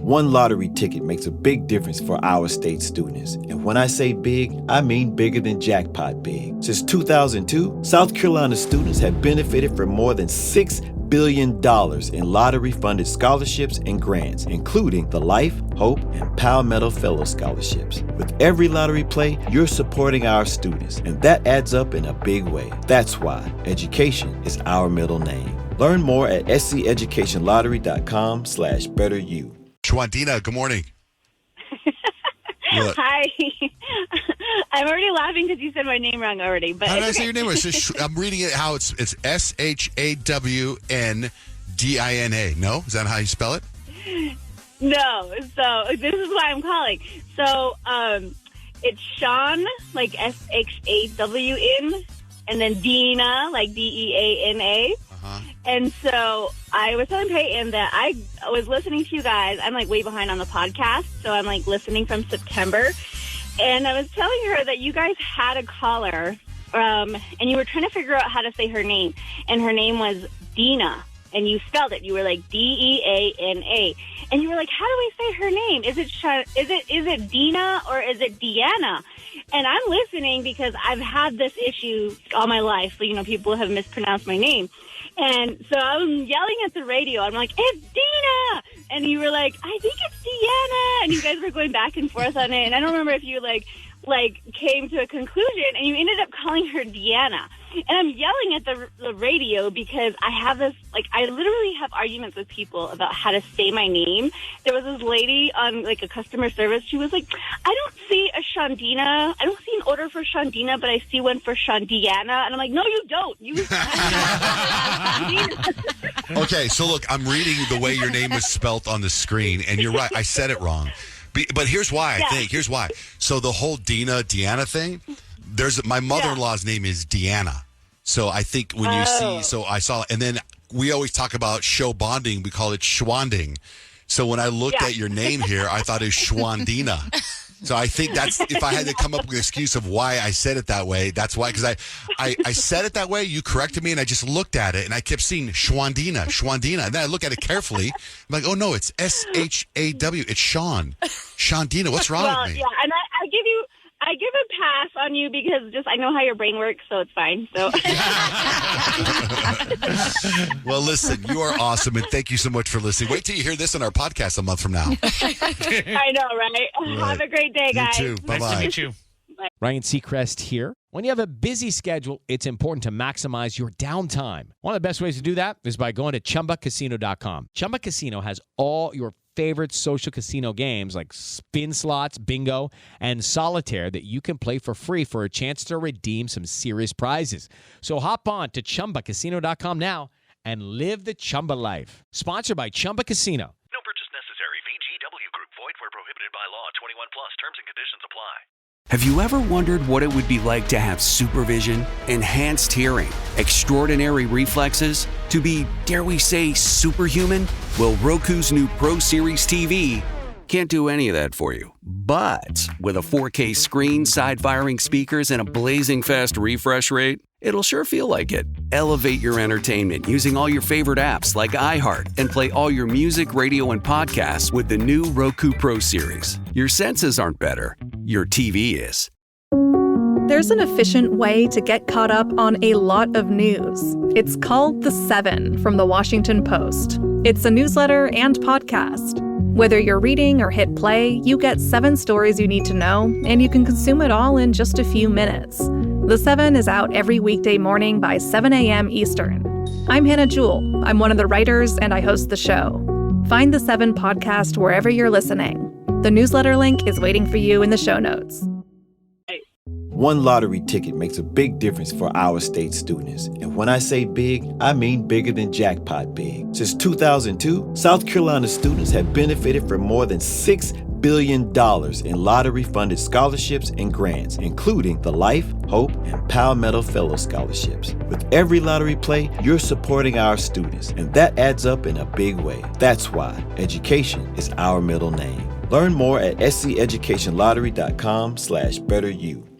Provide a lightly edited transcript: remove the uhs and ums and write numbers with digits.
One lottery ticket makes a big difference for our state students. And when I say big, I mean bigger than jackpot big. Since 2002, South Carolina students have benefited from more than $6 billion in lottery-funded scholarships and grants, including the Life, Hope, and Palmetto Fellow Scholarships. With every lottery play, you're supporting our students, and that adds up in a big way. That's why education is our middle name. Learn more at sceducationlottery.com/betteryou. Shawndeana, good morning. Hi. I'm already laughing because you said my name wrong already. But how did I say your name? I'm reading it how it's Shawndeana. No? Is that how you spell it? No. So this is why I'm calling. So it's Shawn, like SHAWN, and then Deana, like DEANA. And so I was telling Peyton that I was listening to you guys. I'm like way behind on the podcast, so I'm like listening from September. And I was telling her that you guys had a caller, and you were trying to figure out how to say her name. And her name was Deana, and you spelled it. You were like DEANA. And you were like, how do I say her name? Is it Deana or is it Deanna? And I'm listening because I've had this issue all my life. So, people have mispronounced my name. And so I'm yelling at the radio. I'm like, it's Deana! And you were like, I think it's Deanna. And you guys were going back and forth on it. And I don't remember if you, like came to a conclusion, and you ended up calling her Deanna. And I'm yelling at the radio because I have this, I literally have arguments with people about how to say my name. There was this lady on, a customer service. She was like, I don't see a Shawndeana. I don't see an order for Shawndeana, but I see one for Shawndeana. And I'm like, no, you don't. You Okay, so look, I'm reading the way your name was spelt on the screen, and you're right. I said it wrong. But here's why, I think. Here's why. So the whole Deanna thing, my mother-in-law's name is Deanna. So I think when you see, so I saw, and then we always talk about show bonding. We call it schwanding. So when I looked at your name here, I thought it was Shawndeana. So I think that's, if I had to come up with an excuse of why I said it that way, that's why. Because I said it that way, you corrected me, and I just looked at it, and I kept seeing Shawndeana. And then I look at it carefully. I'm like, oh, no, it's SHAW. It's Shawn. Shawndeana, what's wrong with me? Yeah, and I give a pass on you because I know how your brain works, so it's fine. So. Well, listen, you are awesome, and thank you so much for listening. Wait till you hear this on our podcast a month from now. I know, right? Have a great day, guys. You too. Bye-bye. Nice to meet you. Bye. Ryan Seacrest here. When you have a busy schedule, it's important to maximize your downtime. One of the best ways to do that is by going to ChumbaCasino.com. Chumba Casino has all your favorite social casino games like spin slots, bingo, and solitaire that you can play for free for a chance to redeem some serious prizes. So hop on to ChumbaCasino.com now and live the Chumba life. Sponsored by Chumba Casino. No purchase necessary. VGW Group. Void where prohibited by law. 21 plus. Terms and conditions apply. Have you ever wondered what it would be like to have supervision, enhanced hearing, extraordinary reflexes, to be, dare we say, superhuman? Well, Roku's new Pro Series TV can't do any of that for you. But with a 4K screen, side-firing speakers, and a blazing fast refresh rate, it'll sure feel like it. Elevate your entertainment using all your favorite apps like iHeart and play all your music, radio, and podcasts with the new Roku Pro Series. Your senses aren't better. Your TV is. There's an efficient way to get caught up on a lot of news. It's called The 7 from The Washington Post. It's a newsletter and podcast. Whether you're reading or hit play, you get 7 stories you need to know, and you can consume it all in just a few minutes. The 7 is out every weekday morning by 7 a.m. Eastern. I'm Hannah Jewell. I'm one of the writers, and I host the show. Find The 7 podcast wherever you're listening. The newsletter link is waiting for you in the show notes. One lottery ticket makes a big difference for our state students. And when I say big, I mean bigger than jackpot big. Since 2002, South Carolina students have benefited from more than $6 billion in lottery-funded scholarships and grants, including the Life, Hope, and Palmetto Fellow Scholarships. With every lottery play, you're supporting our students, and that adds up in a big way. That's why education is our middle name. Learn more at sceducationlottery.com/betteryou.